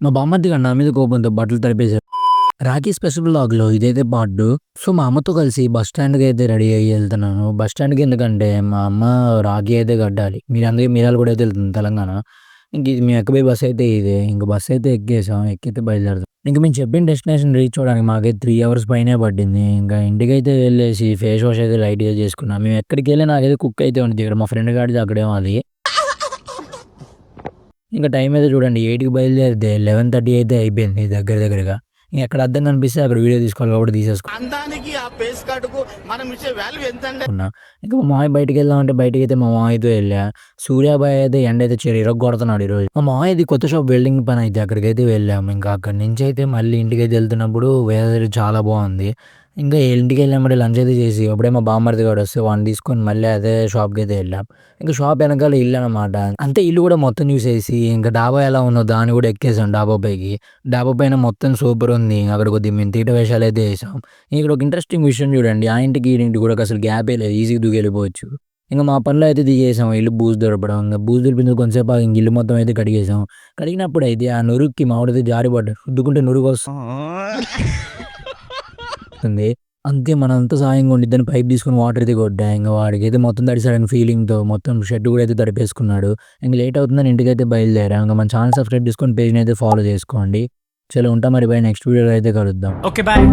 మా బామ్మర్ది గాడు నా మీద కోపంతో బట్టలు తడిపేసాడు. రాఖీ స్పెషల్ వ్లాగ్‌లో ఇదైతే పార్ట్ 2. సో, మా అమ్మతో కలిసి బస్ స్టాండ్‌కైతే రెడీ అయ్యి ఎళ్తున్నాను. బస్ స్టాండ్‌కి ఎందుకంటే మా అమ్మ రాఖీ అయితే కట్టాలి. అందుకే మిర్యాలగూడ అయితే ఎళ్తుంది తెలంగాణ. ఇంక ఇది మేము ఎక్కబోయే బస్ అయితే ఇదే. ఇంక బస్ అయితే ఎక్కేసాం. ఎక్కితే బయలుదేరుతాం. ఇంక మేము చెప్పిన డెస్టినేషన్ రీచ్ అవ్వడానికి మాకైతే 3 అవర్స్ పైనే పట్టింది. ఇంకా ఇంటికైతే వెళ్ళేసి ఫేస్ వాష్ అయితే లైట్‌గా చేసుకున్నాం. మేము ఎక్కడికెళ్ళినా నాకైతే కుక్ అయితే ఉండిద్ది. ఇక్కడ మా ఫ్రెండ్ గాడిది అక్కడేమో అది. ఇంక టైం అయితే చూడండి 8కి బయలుదేరితే 11:30 అయితే అయిపోయింది దగ్గర దగ్గరగా. ఎక్కడ అద్దం కనిపిస్తే అక్కడ వీడియో తీసుకోవాలి కాబట్టి తీసేసుకున్నా. అందానికి ఆ ఫేస్ కార్డుకు మనం ఇచ్చే వాల్యూ ఎంత అండి? ఇంకా మా మామయ్య బయటికెళ్దామంటే బయటికైతే మా మామయ్యతో ఎళ్ళా. సూర్యాబాయ్ అయితే ఎండైతే ఇరగ్గొడుతున్నాడు ఈరోజు. మా మామయ్యది కొత్త షాప్ వెల్డింగ్ పని అయితే అక్కడికైతే వెళ్ళాము. ఇంకా అక్కడి నుంచి అయితే మళ్ళీ ఇంటికైతే ఎళ్తున్నప్పుడు వెదర్ చాలా బాగుంది. ఇంకా ఇంటికెళ్ళామంటే లంచ్ అయితే చేసి అప్పుడే మా బామ్మర్ది గాడు వస్తే వాడిని తీసుకొని మళ్ళీ అదే షాప్‌కైతే వెళ్ళాం. ఇంకా షాప్ వెనకాల ఇల్లు అనమాట. అంతే ఇల్లు కూడా మొత్తం చూసేసి ఇంకా డాబా ఎలా ఉందో దాన్ని కూడా ఎక్కేసాం డాబా పైకి. డాబా పైన మొత్తం సూపర్ ఉంది. అక్కడ కొద్దిగా మేము తీట వేషాలైతే ఏసాం. ఇక్కడ ఒక ఇంట్రెస్టింగ్ విషయం చూడండి. ఆ ఇంటికి ఈ ఇంటికి కూడా అసలు గ్యాపే లేదు. ఈజీగా దూకెళ్ళిపోవచ్చు. ఇంక మా పనిలో అయితే దిగేసాం. ఇల్లు బూజు దులపడం. ఇంక బూజు దులిపిన కొంతసేపు ఆగి ఇంక ఇల్లు మొత్తం అయితే కడిగేసాం. కడిగినప్పుడైతే ఆ నురుక్కి మా వాడైతే జారిపడ్డాడు. రుద్దుకుంటే నురుగొస్తుంది. అంతే మనంతా సాయంగా ఉండిద్దని పైప్ తీసుకొని వాటర్ అయితే కొట్టా. ఇంక వాడికైతే మొత్తం తడిసాడని ఫీలింగ్‌తో మొత్తం షర్ట్ కూడా అయితే తడిపేసుకున్నాడు. ఇంక లేట్ అవుతుందని ఇంటికైతే బయలుదేరా. ఇంక మన ఛానల్ సబ్స్క్రైబ్ చేసుకొని పేజ్‌ని అయితే ఫాలో చేసుకోండి. చలో ఉంటా మరి బై. నెక్స్ట్ వీడియోలో అయితే కలుద్దాం. Okay bye.